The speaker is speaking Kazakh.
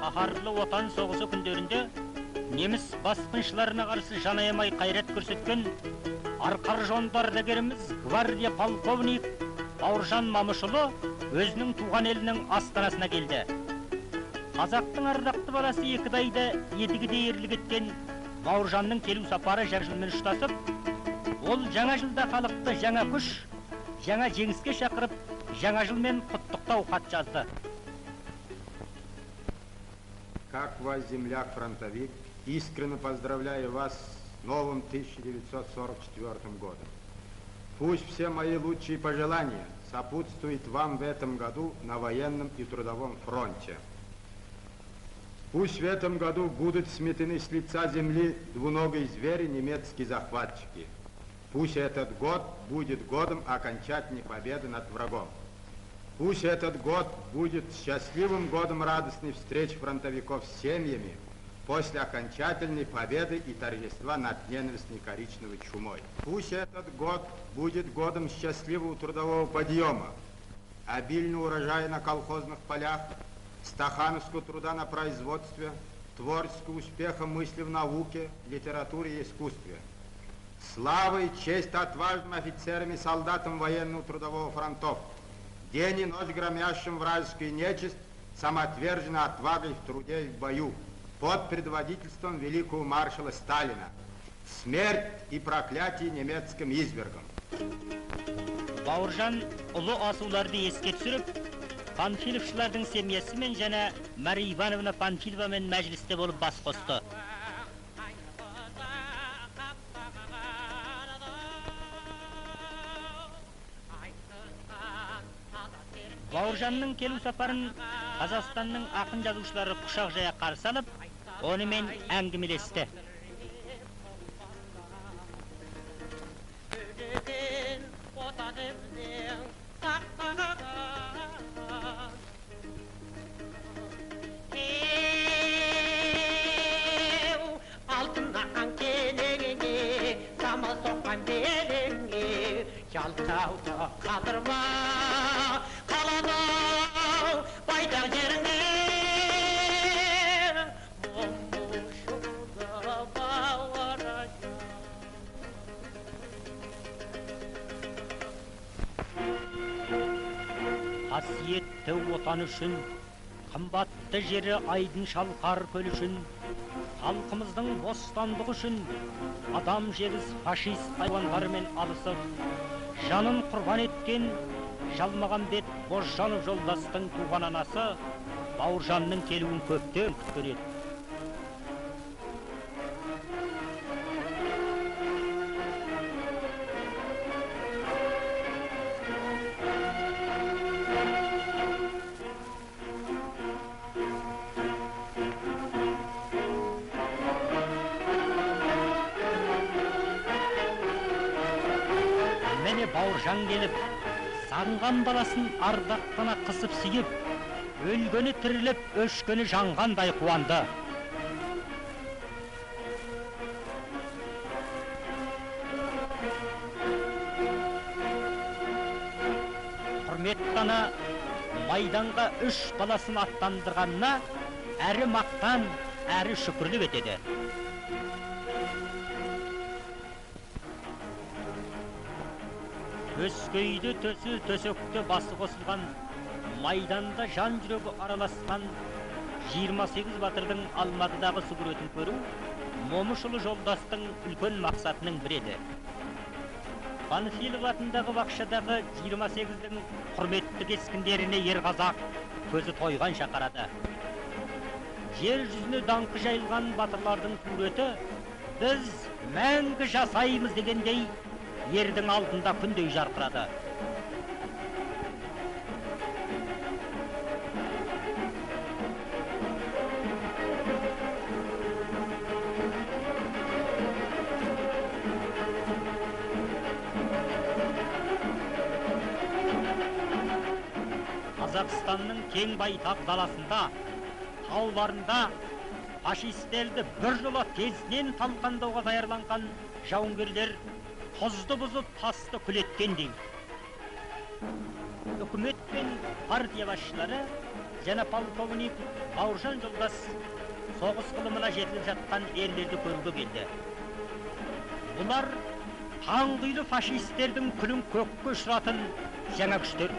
Қаһарлы отан соғысы күндерінде неміс басқыншыларына қарсы жан аямай қайрат көрсеткен арқар жондар дегеріміз гвардия полковник Бауыржан Мамышұлы өзінің туған елінің астанасына келді. Қазақтың ардақты баласы екідайда едігіде ерлік еткен Бауыржанның келу сапары жаржылмен ұштасып, ол жаңа жылда халықты жаңа күш, жаңа жеңіске шақырып, жаңа жылмен құттықтау хат жазды. Как вас, земляк-фронтовик, искренне поздравляю вас с новым 1944 годом. Пусть все мои лучшие пожелания сопутствуют вам в этом году на военном и трудовом фронте. Пусть в этом году будут сметены с лица земли двуногие звери, немецкие захватчики. Пусть этот год будет годом окончательной победы над врагом. Пусть этот год будет счастливым годом радостной встречи фронтовиков с семьями после окончательной победы и торжества над ненавистной коричневой чумой. Пусть этот год будет годом счастливого трудового подъема, обильного урожая на колхозных полях, стахановского труда на производстве, творческого успеха мысли в науке, литературе и искусстве. Слава и честь отважным офицерам и солдатам военного трудового фронтов, день и ночь громящим вражескую нечисть, самоотверженной отвагой в труде и в бою, под предводительством великого маршала Сталина. Смерть и проклятие немецким извергам. Бауыржан ұлы асуларды еске түсіріп, Панфиловшылардың семьясымен және Мария Ивановна Панфиловамен мәжілісте болып бас қосты. Бауыржанның келу сапарын Қазақстанның ақын жазушылары құшақ жая қарсы алып, онымен әңгімелесті. Алтыннан келеңе, самал соққан белеңе, жалтауды қалдырма, қалады байдақ жеріңе. Қасиетті отан үшін, қымбатты жері айдын шалқар көл үшін, халқымыздың бостандығы үшін, адам жегіз фашист хайуандармен алысып, жанын құрбан еткен Жалмағанбет Бозжанов жолдастың туған анасы Бауыржанның келуін көптен күткен еді. Бауыржан келіп, сағынған баласын ардақтана қысып сүйіп, өлгені тіріліп, өшкені жанғандай қуанды. Құрметті ана майданға 3 баласын аттандырғанына әрі мақтан, әрі шүкірлік етеді. Төскейді төсі төсекті басы қосылған, майданда жан жүрегі араласқан 28 батырдың Алматыдағы сүгіретін көру Момышұлы жолдастың үлкен мақсатының бірі еді. Панфилов атындағы бақшадағы 28-дің құрметті кескіндеріне ерғазақ көзі тойған шақарады. Жер жүзіне даңқы жайылған батырлардың суреті біз мәңгі жасаймыз дегендей ердің алдында күндей жарқырады. кең байтақ даласында, тауларында фашисттерді біржола тезінен талқандауға даярланған жауынгерлер тұзды бұзып тасты күлеткендей. Үкімет пен партия басшылары және полковник Бауыржан Жолдас соғыс қылымына жетіліп жатқан ерлерді көруге келді. Бұлар таңғилы фашисттердің күлін көкке ұшыратын жаңа күштер.